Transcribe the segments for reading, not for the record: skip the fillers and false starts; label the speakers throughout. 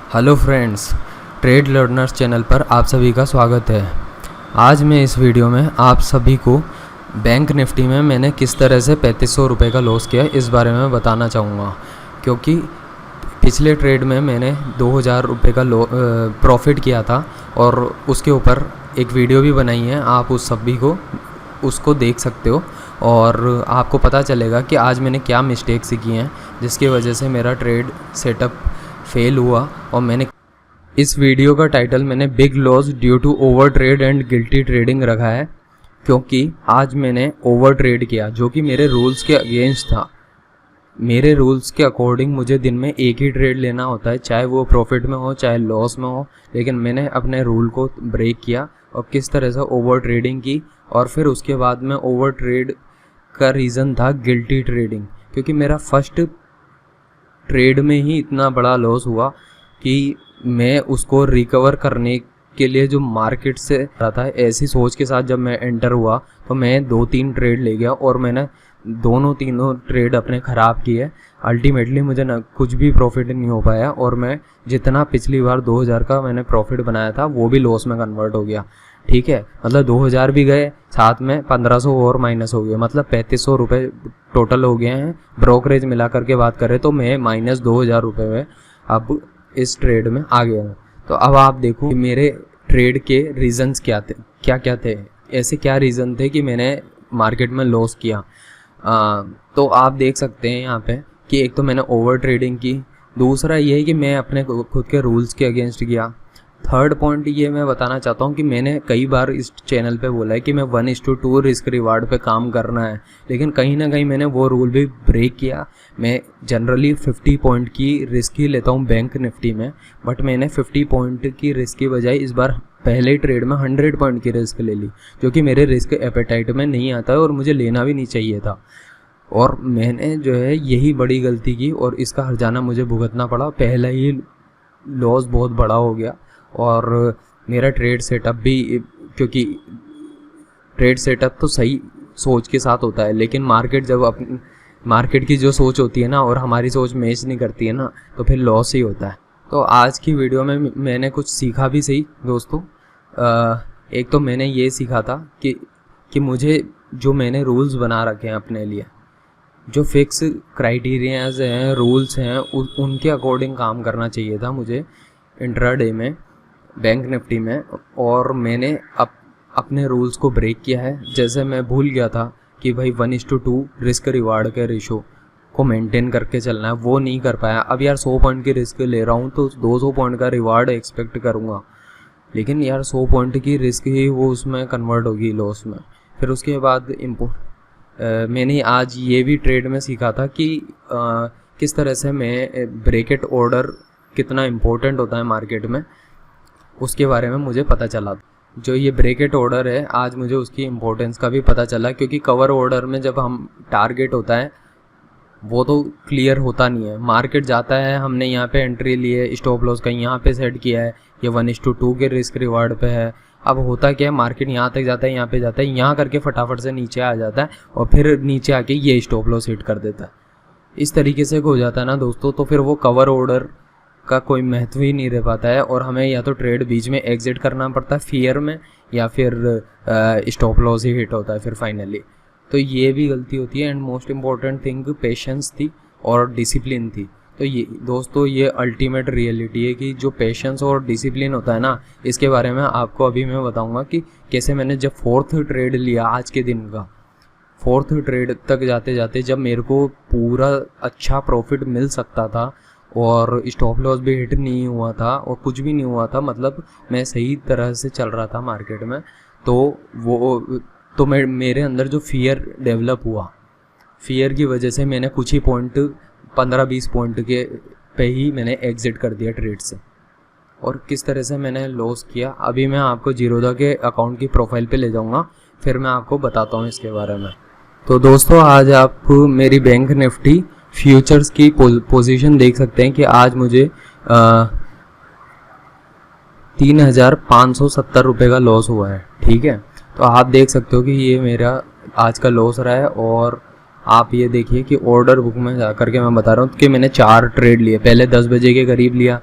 Speaker 1: Hello friends, trade learners channel पर आप सभी का स्वागत है। आज मैं इस वीडियो में आप सभी को बैंक निफ्टी में मैंने किस तरह से 3500 रुपये का लॉस किया इस बारे में बताना चाहूँगा, क्योंकि पिछले ट्रेड में मैंने 2000 रुपये का प्रॉफिट किया था और उसके ऊपर एक वीडियो भी बनाई है। आप उस सभी को उसको देख सकते हो और आपको पता चलेगा कि आज मैंने क्या मिस्टेक्स की हैं जिसकी वजह से मेरा ट्रेड सेटअप फेल हुआ। और मैंने इस वीडियो का टाइटल मैंने big loss due to over trade and guilty trading रखा है, क्योंकि आज मैंने ओवर ट्रेड किया जो कि मेरे रूल्स के अगेंस्ट था। मेरे रूल्स के अकॉर्डिंग मुझे दिन में एक ही ट्रेड लेना होता है, चाहे वो प्रॉफिट में हो चाहे लॉस में हो, लेकिन मैंने अपने रूल को ब्रेक किया और किस तरह से ओवर ट्रेडिंग की। और फिर उसके बाद में ओवर ट्रेड का रीज़न था गिल्टी ट्रेडिंग, क्योंकि मेरा फर्स्ट ट्रेड में ही इतना बड़ा लॉस हुआ कि मैं उसको रिकवर करने के लिए जो मार्केट से रहा था, ऐसी सोच के साथ जब मैं एंटर हुआ तो मैं 2-3 ट्रेड ले गया और मैंने तीनों ट्रेड अपने ख़राब किए। अल्टीमेटली मुझे ना कुछ भी प्रॉफिट नहीं हो पाया और मैं जितना पिछली बार 2000 का मैंने प्रॉफिट बनाया था वो भी लॉस में कन्वर्ट हो गया। ठीक है, मतलब 2000 भी गए, साथ में 1500 और माइनस हो गया, मतलब 3500 रुपये टोटल हो गए हैं। ब्रोकरेज मिला करके बात करें तो मैं माइनस 2000 रुपये में अब इस ट्रेड में आ गया हूँ। तो अब आप देखो मेरे ट्रेड के रीज़न्स क्या थे, ऐसे क्या रीज़न थे कि मैंने मार्केट में लॉस किया। तो आप देख सकते हैं यहाँ पे कि एक तो मैंने ओवर ट्रेडिंग की, दूसरा ये है कि मैं अपने खुद के रूल्स के अगेंस्ट किया। थर्ड पॉइंट ये मैं बताना चाहता हूँ कि मैंने कई बार इस चैनल पे बोला है कि मैं 1:2 रिस्क रिवार्ड पे काम करना है, लेकिन कहीं ना कहीं मैंने वो रूल भी ब्रेक किया। मैं जनरली 50 पॉइंट की रिस्क ही लेता हूँ बैंक निफ्टी में, बट मैंने 50 पॉइंट की रिस्क की बजाय इस बार पहले ट्रेड में 100 पॉइंट की रिस्क ले ली, जो कि मेरे रिस्क एपेटाइट में नहीं आता है और मुझे लेना भी नहीं चाहिए था। और मैंने जो है यही बड़ी गलती की और इसका हर्जाना मुझे भुगतना पड़ा। पहला ही लॉस बहुत बड़ा हो गया और मेरा ट्रेड सेटअप भी, क्योंकि ट्रेड सेटअप तो सही सोच के साथ होता है, लेकिन मार्केट की जो सोच होती है ना और हमारी सोच मैच नहीं करती है ना, तो फिर लॉस ही होता है। तो आज की वीडियो में मैंने कुछ सीखा भी सही दोस्तों। एक तो मैंने ये सीखा था कि मुझे जो मैंने रूल्स बना रखे हैं अपने लिए, जो फिक्स क्राइटेरियाज हैं, रूल्स हैं, उनके अकॉर्डिंग काम करना चाहिए था मुझे इंट्राडे में बैंक निफ्टी में। और मैंने अपने रूल्स को ब्रेक किया है। जैसे मैं भूल गया था कि भाई 1:2 रिस्क रिवार्ड के रेशो को मेंटेन करके चलना है, वो नहीं कर पाया। अब यार 100 पॉइंट की रिस्क ले रहा हूँ तो 200 पॉइंट का रिवार्ड एक्सपेक्ट करूँगा, लेकिन यार 100 पॉइंट की रिस्क ही वो उसमें कन्वर्ट होगी लॉस में। फिर उसके बाद मैंने आज ये भी ट्रेड में सीखा था कि किस तरह से मैं ब्रेकेट ऑर्डर कितना इम्पोर्टेंट होता है मार्केट में, उसके बारे में मुझे पता चला। जो ये ब्रेकेट ऑर्डर है आज मुझे उसकी इम्पोर्टेंस का भी पता चला, क्योंकि कवर ऑर्डर में जब हम टारगेट होता है वो तो क्लियर होता नहीं है। मार्केट जाता है, हमने यहाँ पे एंट्री ली है, स्टॉप लॉस का यहाँ पे सेट किया है, ये 1:2 के रिस्क रिवार्ड पे है। अब होता क्या है, मार्केट यहाँ तक जाता है, यहाँ पे जाता है, यहाँ करके फटाफट से नीचे आ जाता है और फिर नीचे आके ये स्टॉप लॉस हिट कर देता है। इस तरीके से हो जाता है ना दोस्तों, तो फिर वो कवर ऑर्डर का कोई महत्व ही नहीं रह पाता है और हमें या तो ट्रेड बीच में एग्जिट करना पड़ता है फियर में, या फिर स्टॉप लॉस ही हिट होता है फिर फाइनली। तो ये भी गलती होती है। And most important thing patience थी और डिसिप्लिन थी। तो ये दोस्तों ये अल्टीमेट रियलिटी है कि जो पेशेंस और डिसिप्लिन होता है ना, इसके बारे में आपको अभी मैं बताऊंगा कि कैसे मैंने जब 4th ट्रेड लिया, आज के दिन का 4th ट्रेड तक जाते जाते जब मेरे को पूरा अच्छा प्रॉफिट मिल सकता था और स्टॉप लॉस भी हिट नहीं हुआ था और कुछ भी नहीं हुआ था, मतलब मैं सही तरह से चल रहा था मार्केट में, तो मेरे अंदर जो फियर डेवलप हुआ, फियर की वजह से मैंने कुछ ही पॉइंट 15-20 पॉइंट के पे ही मैंने एग्जिट कर दिया ट्रेड से। और किस तरह से मैंने लॉस किया अभी मैं आपको जीरोधा के अकाउंट की प्रोफाइल पे ले जाऊंगा, फिर मैं आपको बताता हूँ इसके बारे में। तो दोस्तों आज आप मेरी बैंक निफ्टी फ्यूचर्स की पोजीशन देख सकते हैं कि आज मुझे 3570 रुपये का लॉस हुआ है। ठीक है, तो आप देख सकते हो कि ये मेरा आज का लॉस रहा है। और आप ये देखिए कि ऑर्डर बुक में जा करके मैं बता रहा हूँ कि मैंने 4 ट्रेड लिए। पहले 10 बजे के करीब लिया,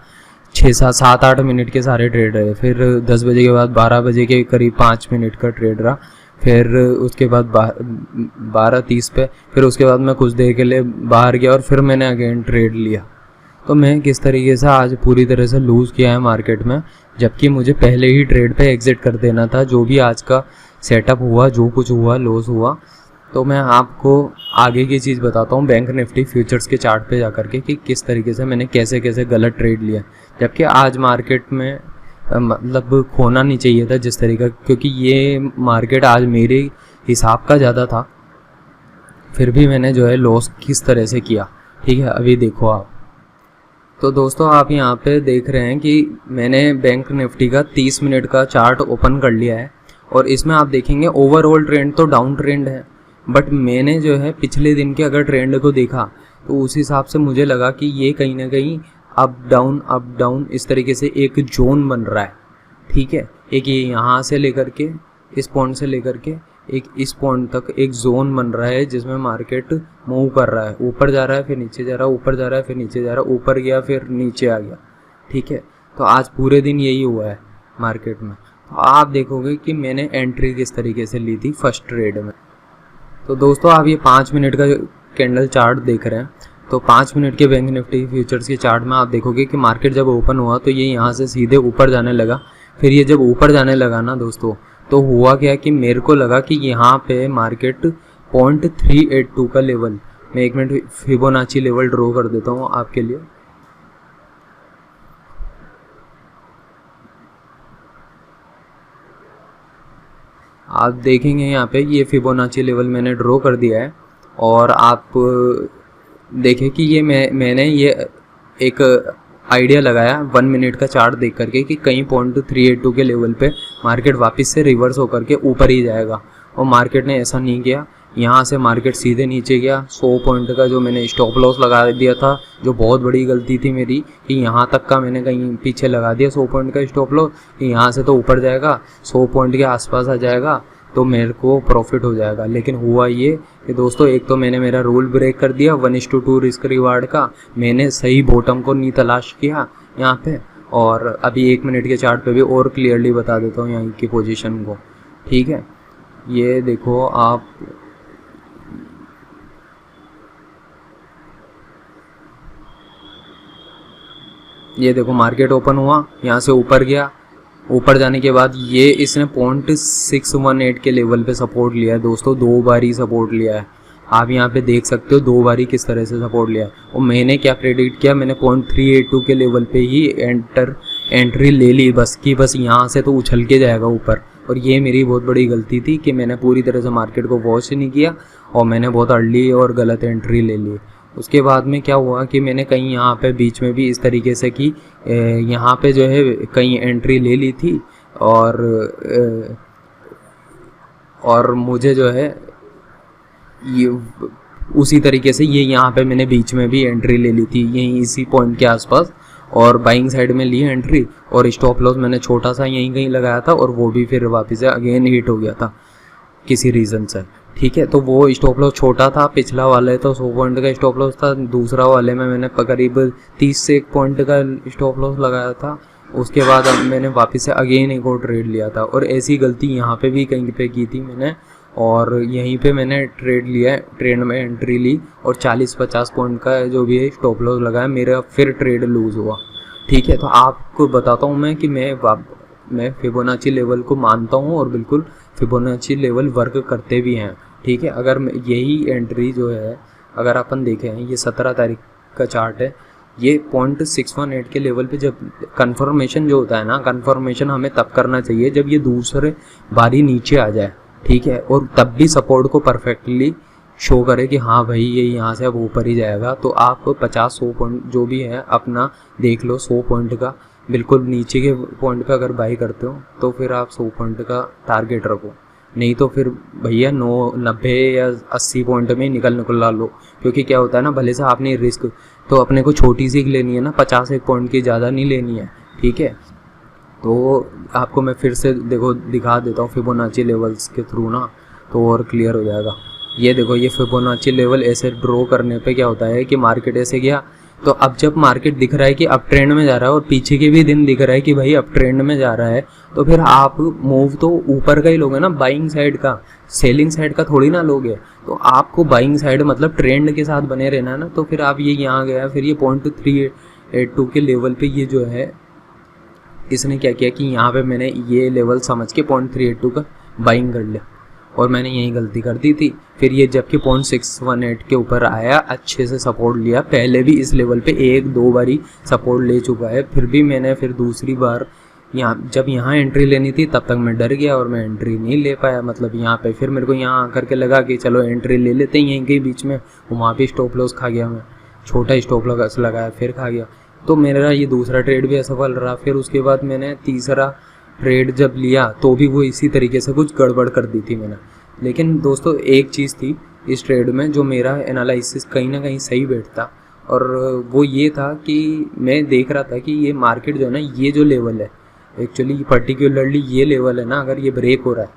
Speaker 1: 7-8 मिनट के सारे ट्रेड रहे। फिर 10 बजे के बाद 12 बजे के करीब 5 मिनट का ट्रेड रहा। फिर उसके बाद 12:30 पे फिर उसके बाद मैं कुछ देर के लिए बाहर गया और फिर मैंने अगेन ट्रेड लिया। तो मैं किस तरीके से आज पूरी तरह से लूज़ किया है मार्केट में, जबकि मुझे पहले ही ट्रेड पे एग्ज़िट कर देना था। जो भी आज का सेटअप हुआ, जो कुछ हुआ, लॉस हुआ, तो मैं आपको आगे की चीज़ बताता हूँ बैंक निफ्टी फ्यूचर्स के चार्ट पे जाकर के कि किस तरीके से मैंने कैसे कैसे गलत ट्रेड लिया। जबकि आज मार्केट में मतलब खोना नहीं चाहिए था जिस तरीका, क्योंकि ये मार्केट आज मेरे हिसाब का ज़्यादा था, फिर भी मैंने जो है लॉस किस तरह से किया। ठीक है, अभी देखो आप। तो दोस्तों आप यहाँ पे देख रहे हैं कि मैंने बैंक निफ्टी का 30 मिनट का चार्ट ओपन कर लिया है और इसमें आप देखेंगे ओवरऑल ट्रेंड तो डाउन ट्रेंड है, बट मैंने जो है पिछले दिन के अगर ट्रेंड को देखा तो उस हिसाब से मुझे लगा कि ये कहीं ना कहीं अप डाउन इस तरीके से एक जोन बन रहा है। ठीक है, एक ये यहाँ से लेकर के इस पॉइंट से लेकर के एक इस पॉइंट तक एक जोन बन रहा है जिसमें मार्केट मूव कर रहा है, ऊपर जा रहा है फिर नीचे जा रहा है, ऊपर जा रहा है फिर नीचे जा रहा है, ऊपर गया फिर नीचे आ गया। ठीक है, तो आज पूरे दिन यही हुआ है मार्केट में। तो आप देखोगे कि मैंने एंट्री किस तरीके से ली थी फर्स्ट ट्रेड में। तो दोस्तों आप ये 5 मिनट का कैंडल चार्ट देख रहे हैं, तो 5 मिनट के बैंक निफ्टी फ्यूचर्स के चार्ट में आप देखोगे कि मार्केट जब ओपन हुआ तो ये यहाँ से सीधे ऊपर जाने लगा। फिर ये जब ऊपर जाने लगा ना दोस्तों, तो हुआ क्या कि मेरे को लगा कि यहाँ पे मार्केट 0.382 का लेवल, मैं 1 मिनट फिबोनाची लेवल ड्रॉ कर देता हूँ आपके लिए। आप देखेंगे यहाँ पे ये फिबोनाची लेवल मैंने ड्रॉ कर दिया है और आप देखें कि ये मैंने ये एक आइडिया लगाया 1 मिनट का चार्ट देख करके कि कहीं 0.382 के लेवल पे मार्केट वापस से रिवर्स होकर के ऊपर ही जाएगा, और मार्केट ने ऐसा नहीं किया। यहाँ से मार्केट सीधे नीचे गया। 100 पॉइंट का जो मैंने स्टॉप लॉस लगा दिया था, जो बहुत बड़ी गलती थी मेरी कि यहाँ तक का मैंने कहीं पीछे लगा दिया 100 पॉइंट का स्टॉप लॉस कि यहाँ से तो ऊपर जाएगा, 100 पॉइंट के आसपास आ जाएगा तो मेरे को प्रॉफिट हो जाएगा। लेकिन हुआ ये कि दोस्तों एक तो मैंने मेरा रूल ब्रेक कर दिया 1:2 रिस्क रिवार्ड का, मैंने सही बॉटम को नहीं तलाश किया यहाँ पे। और अभी 1 मिनट के चार्ट पे भी और क्लियरली बता देता हूँ यहाँ की पोजीशन को। ठीक है, ये देखो आप, ये देखो मार्केट ओपन हुआ, यहाँ से ऊपर गया, ऊपर जाने के बाद ये इसने 0.618 के लेवल पे सपोर्ट लिया है दोस्तों, 2 बार ही सपोर्ट लिया है। आप यहाँ पे देख सकते हो 2 बार ही किस तरह से सपोर्ट लिया है। और मैंने क्या प्रेडिक्ट किया, मैंने 0.382 के लेवल पे ही एंट्री ले ली बस कि बस यहाँ से तो उछल के जाएगा ऊपर। और ये मेरी बहुत बड़ी गलती थी कि मैंने पूरी तरह से मार्केट को वॉच नहीं किया और मैंने बहुत अर्ली और गलत एंट्री ले ली। उसके बाद में क्या हुआ कि मैंने कहीं यहाँ पे बीच में भी इस तरीके से कि यहाँ पे जो है कहीं एंट्री ले ली थी और मुझे जो है ये उसी तरीके से ये यहाँ पे मैंने बीच में भी एंट्री ले ली थी यहीं इसी पॉइंट के आसपास, और बाइंग साइड में ली एंट्री और स्टॉप लॉस मैंने छोटा सा यहीं कहीं लगाया था और वो भी फिर वापस से अगेन हिट हो गया था किसी रीज़न से। ठीक है, तो वो स्टॉप लॉस छोटा था, पिछला वाले तो 100 पॉइंट का स्टॉप लॉस था, दूसरा वाले में मैंने करीब 30 से 1 पॉइंट का स्टॉप लॉस लगाया था। उसके बाद मैंने वापस से अगेन एक और ट्रेड लिया था, और ऐसी गलती यहाँ पे भी कहीं पे की थी मैंने, और यहीं पे मैंने ट्रेड लिया, ट्रेड में एंट्री ली और 40-50 पॉइंट का जो भी है स्टॉप लॉस लगाया, मेरा फिर ट्रेड लूज़ हुआ। ठीक है, तो आपको बताता हूँ मैं कि मैं फिबोनाची लेवल को मानता हूँ और बिल्कुल फिबोनाची लेवल वर्क करते भी हैं। ठीक है, अगर यही एंट्री जो है अगर अपन देखें, ये 17 तारीख का चार्ट है, ये 0.618 के लेवल पे जब कंफर्मेशन जो होता है ना, कंफर्मेशन हमें तब करना चाहिए जब ये दूसरे बारी नीचे आ जाए। ठीक है, और तब भी सपोर्ट को परफेक्टली शो करे कि हाँ भाई ये यहाँ से अब ऊपर ही जाएगा, तो आप 50-100 पॉइंट जो भी है अपना देख लो, 100 पॉइंट का बिल्कुल नीचे के पॉइंट पे अगर बाई करते हो तो फिर आप 100 पॉइंट का टारगेट रखो, नहीं तो फिर भैया 90 या 80 पॉइंट में निकल ला लो। क्योंकि क्या होता है ना, भले से आपने रिस्क तो अपने को छोटी सी लेनी है ना, 50 पॉइंट की ज़्यादा नहीं लेनी है। ठीक है, तो आपको मैं फिर से देखो दिखा देता हूँ फिबोनाची लेवल्स के थ्रू ना, तो और क्लियर हो जाएगा। ये देखो, ये फिबोनाची लेवल ऐसे ड्रॉ करने पे क्या होता है कि मार्केट ऐसे गया तो अब जब मार्केट दिख रहा है कि अप ट्रेंड में जा रहा है और पीछे के भी दिन दिख रहा है कि भाई अप ट्रेंड में जा रहा है, तो फिर आप मूव तो ऊपर का ही लोगे ना, बाइंग साइड का, सेलिंग साइड का थोड़ी ना लोगे। तो आपको बाइंग साइड मतलब ट्रेंड के साथ बने रहना है ना। तो फिर आप ये यहाँ गया, फिर ये 0.382 के लेवल पे ये जो है इसने क्या किया कि यहाँ पे मैंने ये लेवल समझ के 0.382 का बाइंग कर लिया और मैंने यही गलती कर दी थी। फिर ये जबकि 0.618 के ऊपर आया, अच्छे से सपोर्ट लिया, पहले भी इस लेवल पे 1-2 बारी सपोर्ट ले चुका है, फिर भी मैंने फिर दूसरी बार जब यहाँ एंट्री लेनी थी तब तक मैं डर गया और मैं एंट्री नहीं ले पाया। मतलब यहाँ पे फिर मेरे को यहाँ आकर के लगा कि चलो एंट्री ले लेते हैं यहीं के बीच में, वहाँ भी स्टॉप लॉस खा गया मैं, छोटा स्टॉप लॉस लगाया फिर खा गया। तो मेरा ये दूसरा ट्रेड भी असफल रहा। फिर उसके बाद मैंने तीसरा ट्रेड जब लिया तो भी वो इसी तरीके से कुछ गड़बड़ कर दी थी मैंने। लेकिन दोस्तों एक चीज़ थी इस ट्रेड में जो मेरा एनालिसिस कहीं ना कहीं सही बैठता, और वो ये था कि मैं देख रहा था कि ये मार्केट जो है ना, ये जो लेवल है एक्चुअली पर्टिकुलरली ये लेवल है ना, अगर ये ब्रेक हो रहा है,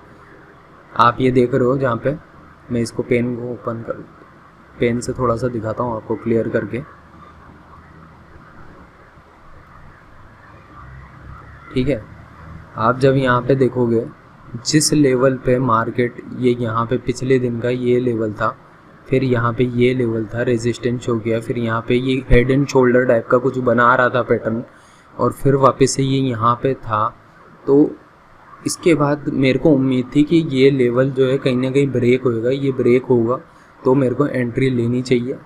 Speaker 1: आप ये देख रहे हो जहाँ पे मैं इसको पेन को ओपन कर, पेन से थोड़ा सा दिखाता हूँ आपको क्लियर करके, ठीक है। आप जब यहाँ पे देखोगे जिस लेवल पे मार्केट, ये यहाँ पे पिछले दिन का ये लेवल था, फिर यहाँ पे ये लेवल था, रेजिस्टेंस हो गया, फिर यहाँ पे ये हेड एंड शोल्डर टाइप का कुछ बना रहा था पैटर्न, और फिर वापस से ये यहाँ पे था। तो इसके बाद मेरे को उम्मीद थी कि ये लेवल जो है कहीं ना कहीं ब्रेक होएगा, ये ब्रेक होगा तो मेरे को एंट्री लेनी चाहिए,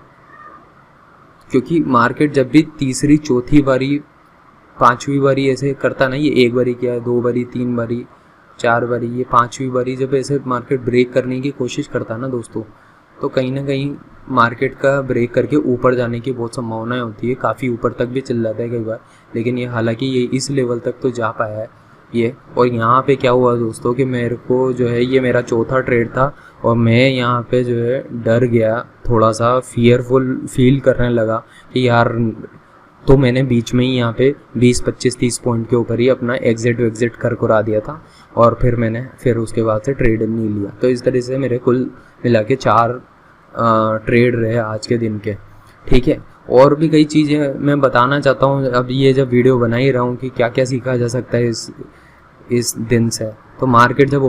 Speaker 1: क्योंकि मार्केट जब भी तीसरी चौथी बारी पांचवी बारी ऐसे करता ना, ये एक बारी किया, 2 बारी, 3 बारी, 4 बारी, ये पांचवी बारी जब ऐसे मार्केट ब्रेक करने की कोशिश करता है ना दोस्तों, तो कहीं ना कहीं मार्केट का ब्रेक करके ऊपर जाने की बहुत संभावनाएं होती है, काफ़ी ऊपर तक भी चल जाता है कई बार। लेकिन ये हालांकि ये इस लेवल तक तो जा पाया है ये। और यहाँ पे क्या हुआ दोस्तों कि मेरे को जो है ये मेरा चौथा ट्रेड था और मैं यहाँ पे जो है डर गया, थोड़ा सा फियरफुल फील करने लगा कि यार, तो मैंने बीच में ही यहाँ पे 20, 25, 30 पॉइंट के ऊपर ही अपना एग्जिट करा दिया था, और फिर उसके बाद से ट्रेड नहीं लिया। तो इस तरह से मेरे कुल मिला के 4 ट्रेड रहे आज के दिन के, ठीक है। और भी कई चीज़ें मैं बताना चाहता हूँ, अब ये जब वीडियो बना ही रहा हूँ कि क्या क्या सीखा जा सकता है इस दिन से। तो मार्केट जब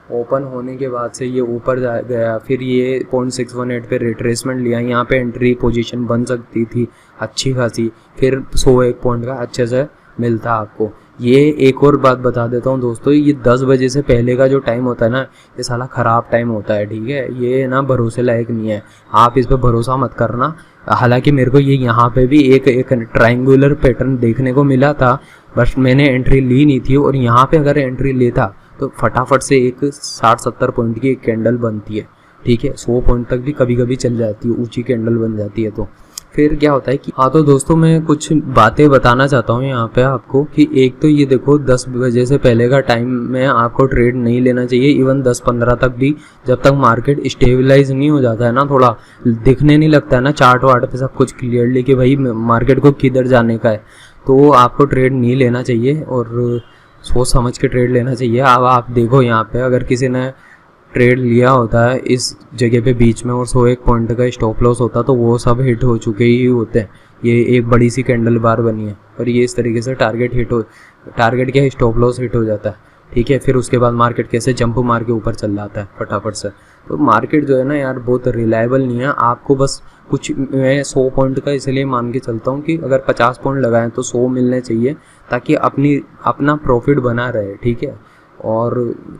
Speaker 1: ओपन होने के बाद से ये ऊपर गया, फिर ये 0.618 पे रिट्रेसमेंट लिया, यहाँ पे एंट्री पोजीशन बन सकती थी अच्छी खासी, फिर 101 पॉइंट का अच्छे से मिलता आपको। ये एक और बात बता देता हूँ दोस्तों, ये 10 बजे से पहले का जो टाइम होता है ना, ये साला ख़राब टाइम होता है, ठीक है। ये ना भरोसे लायक नहीं है, आप इस पर भरोसा मत करना। हालांकि मेरे को ये यहाँ पे भी एक ट्रायंगुलर पैटर्न देखने को मिला था, बस मैंने एंट्री ली नहीं थी। और यहाँ पे अगर एंट्री लेता तो फटाफट से एक 60-70 पॉइंट की एक कैंडल बनती है, ठीक है। 100 पॉइंट तक भी कभी कभी चल जाती है, ऊंची कैंडल बन जाती है। तो फिर क्या होता है कि तो दोस्तों मैं कुछ बातें बताना चाहता हूँ यहाँ पे आपको कि एक तो ये देखो 10 बजे से पहले का टाइम में आपको ट्रेड नहीं लेना चाहिए, इवन 10-15 तक भी, जब तक मार्केट स्टेबलाइज नहीं हो जाता है ना, थोड़ा दिखने नहीं लगता है ना चार्ट वार्ट पे सब कुछ क्लियरली कि भाई मार्केट को किधर जाने का है, तो आपको ट्रेड नहीं लेना चाहिए और सोच समझ के ट्रेड लेना चाहिए। अब आप देखो यहाँ पे अगर किसी ने ट्रेड लिया होता है इस जगह पे बीच में और 101 पॉइंट का स्टॉप लॉस होता तो वो सब हिट हो चुके ही होते हैं। ये एक बड़ी सी कैंडल बार बनी है और ये इस तरीके से टारगेट क्या स्टॉप लॉस हिट हो जाता है, ठीक है। फिर उसके बाद मार्केट कैसे जंप मार के ऊपर चल जाता है फटाफट से। तो मार्केट जो है ना यार बहुत रिलायबल नहीं है। आपको बस कुछ, मैं 100 पॉइंट का इसलिए मान के चलता हूँ कि अगर 50 पॉइंट लगाएं तो 100 मिलने चाहिए ताकि अपना प्रॉफिट बना रहे, ठीक है। और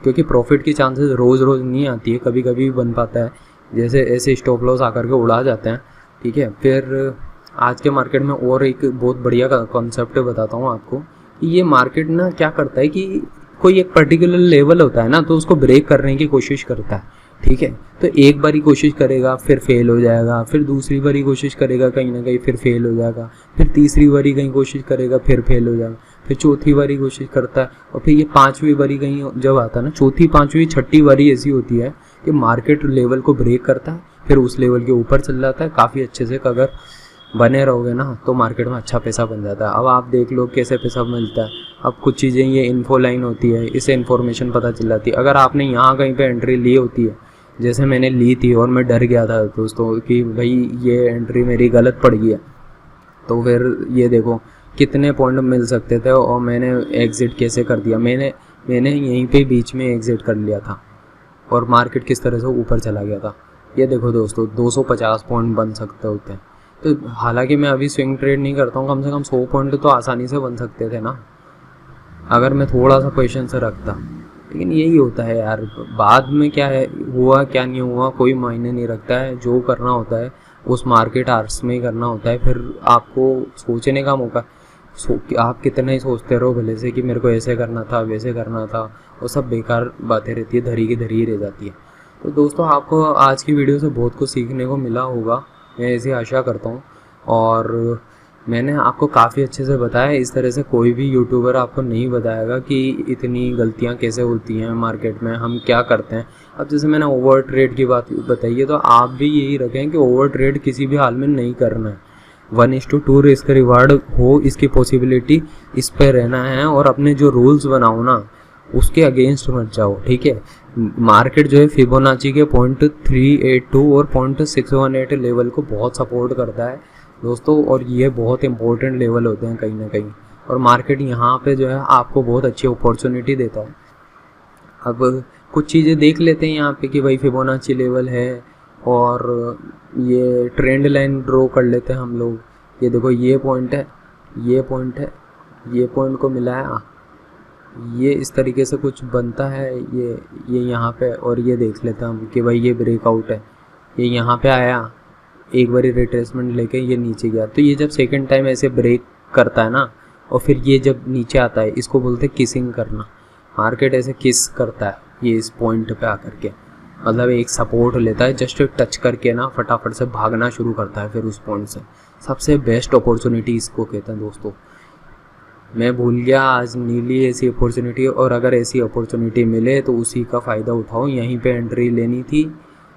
Speaker 1: क्योंकि प्रॉफिट की चांसेस रोज़ नहीं आती है, कभी कभी बन पाता है, जैसे ऐसे स्टॉप लॉस आकर के उड़ा जाते हैं, ठीक है। फिर आज के मार्केट में और एक बहुत बढ़िया कॉन्सेप्ट बताता हूँ आपको कि ये मार्केट ना क्या करता है कि कोई एक पर्टिकुलर लेवल होता है ना, तो उसको ब्रेक करने की कोशिश करता है, ठीक है। तो एक बारी कोशिश करेगा फिर फेल हो जाएगा, फिर दूसरी बारी कोशिश करेगा कहीं ना कहीं फिर फेल हो जाएगा, फिर तीसरी बारी कहीं कोशिश करेगा फिर फेल हो जाएगा, फिर चौथी बारी कोशिश करता है और फिर ये 5वीं बारी कहीं जब आता है ना, चौथी 5वीं 6ठी बारी ऐसी होती है कि मार्केट लेवल को ब्रेक करता है, फिर उस लेवल के ऊपर चल जाता है काफ़ी अच्छे से। अगर बने रहोगे ना तो मार्केट में अच्छा पैसा बन जाता है। अब आप देख लो कैसे पैसा मिलता है। अब कुछ चीज़ें ये इन्फो लाइन होती है, इससे इन्फॉर्मेशन पता चल जाती है। अगर आपने यहाँ कहीं पे एंट्री ली होती है, जैसे मैंने ली थी और मैं डर गया था दोस्तों कि भाई ये एंट्री मेरी गलत पड़ गई है, तो फिर ये देखो कितने पॉइंट मिल सकते थे और मैंने एग्ज़िट कैसे कर दिया। मैंने यहीं पे बीच में एग्ज़िट कर लिया था और मार्केट किस तरह से ऊपर चला गया था। ये देखो दोस्तों 250 पॉइंट बन सकते होते हैं। तो हालांकि मैं अभी स्विंग ट्रेड नहीं करता हूँ, कम से कम 100 पॉइंट तो आसानी से बन सकते थे ना, अगर मैं थोड़ा सा पेशेंस से रखता। लेकिन यही होता है यार, बाद में क्या है हुआ क्या नहीं हुआ कोई मायने नहीं रखता है। जो करना होता है उस मार्केट आवर्स में ही करना होता है। फिर आपको सोचने का मौका, आप कितना ही सोचते रहो भले से कि मेरे को ऐसे करना था वैसे करना था, वो सब बेकार बातें रहती है, धरी की धरी ही रह जाती है। तो दोस्तों आपको आज की वीडियो से बहुत कुछ सीखने को मिला होगा, मैं ऐसी आशा करता हूँ। और मैंने आपको काफ़ी अच्छे से बताया, इस तरह से कोई भी यूट्यूबर आपको नहीं बताएगा कि इतनी गलतियाँ कैसे होती हैं मार्केट में, हम क्या करते हैं। अब जैसे मैंने ओवर ट्रेड की बात बताई है, तो आप भी यही रखें कि ओवर ट्रेड किसी भी हाल में नहीं करना है। 1:2 रिस्क रिवार्ड हो, इसकी पॉसिबिलिटी इस पर रहना है। और अपने जो रूल्स बनाओ ना उसके अगेंस्ट मत जाओ, ठीक है। मार्केट जो है फिबोनाची के 0.382 और 0.618 लेवल को बहुत सपोर्ट करता है दोस्तों, और ये बहुत इंपॉर्टेंट लेवल होते हैं कहीं ना कहीं। और मार्केट यहाँ पे जो है आपको बहुत अच्छी अपॉर्चुनिटी देता है। अब कुछ चीज़ें देख लेते हैं यहाँ पे कि भाई फिबोनाची लेवल है, और ये ट्रेंड लाइन ड्रॉ कर लेते हैं हम लोग। ये देखो ये पॉइंट है, ये पॉइंट है, ये पॉइंट को मिलाया, ये इस तरीके से कुछ बनता है ये यहाँ पे। और ये देख लेते हैं हम कि भाई ये ब्रेकआउट है, ये यहाँ पे आया, एक बारी रिट्रेसमेंट लेके ये नीचे गया। तो ये जब सेकंड टाइम ऐसे ब्रेक करता है ना, और फिर ये जब नीचे आता है, इसको बोलते हैं किसिंग करना। मार्केट ऐसे किस करता है ये इस पॉइंट पे आकर के, मतलब एक सपोर्ट लेता है, जस्ट टच करके ना फटाफट से भागना शुरू करता है फिर उस पॉइंट से। सबसे बेस्ट अपॉर्चुनिटी इसको कहते हैं दोस्तों। मैं भूल गया आज नीली ऐसी अपॉर्चुनिटी, और अगर ऐसी अपॉर्चुनिटी मिले तो उसी का फ़ायदा उठाओ। यहीं पे एंट्री लेनी थी,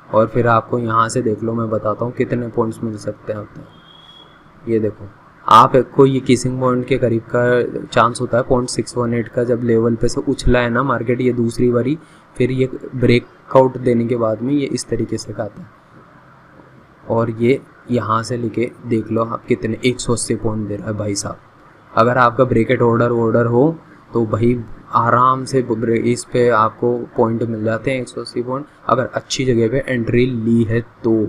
Speaker 1: और फिर आपको यहाँ से देख लो, मैं बताता हूँ कितने पॉइंट्स मिल सकते हैं आपको। ये देखो आपको ये किसिंग पॉइंट के करीब का चांस होता है 0.618 का। जब लेवल पे से उछला है ना मार्केट ये दूसरी बारी, फिर ये ब्रेकआउट देने के बाद में ये इस तरीके से खाता है, और ये यहाँ से लेके देख लो आप कितने 180 पॉइंट दे रहा है भाई साहब। अगर आपका ब्रेकेट ऑर्डर हो तो भाई आराम से इस पे आपको पॉइंट मिल जाते हैं 180 पॉइंट, अगर अच्छी जगह पे एंट्री ली है तो,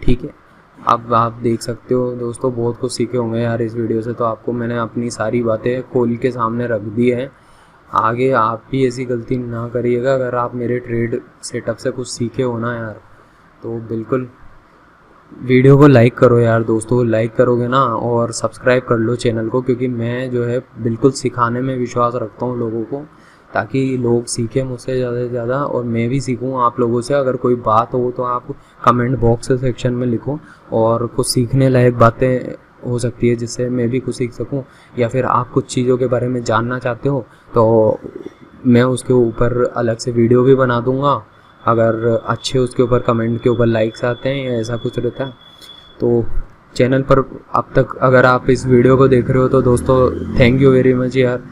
Speaker 1: ठीक है। अब आप देख सकते हो दोस्तों, बहुत कुछ सीखे होंगे यार इस वीडियो से। तो आपको मैंने अपनी सारी बातें खोल के सामने रख दी है। आगे आप भी ऐसी गलती ना करिएगा। अगर आप मेरे ट्रेड सेटअप से कुछ सीखे हो ना यार, तो बिल्कुल वीडियो को लाइक करो यार दोस्तों। लाइक करोगे ना, और सब्सक्राइब कर लो चैनल को, क्योंकि मैं जो है बिल्कुल सिखाने में विश्वास रखता हूँ लोगों को, ताकि लोग सीखें मुझसे ज़्यादा से ज़्यादा, और मैं भी सीखूँ आप लोगों से। अगर कोई बात हो तो आप कमेंट बॉक्स सेक्शन में लिखो, और कुछ सीखने लायक बातें हो सकती है जिससे मैं भी कुछ सीख सकूँ, या फिर आप कुछ चीज़ों के बारे में जानना चाहते हो तो मैं उसके ऊपर अलग से वीडियो भी बना दूँगा। अगर अच्छे उसके ऊपर कमेंट के ऊपर लाइक्स आते हैं या ऐसा कुछ रहता है तो चैनल पर अब तक अगर आप इस वीडियो को देख रहे हो तो दोस्तों थैंक यू वेरी मच यार।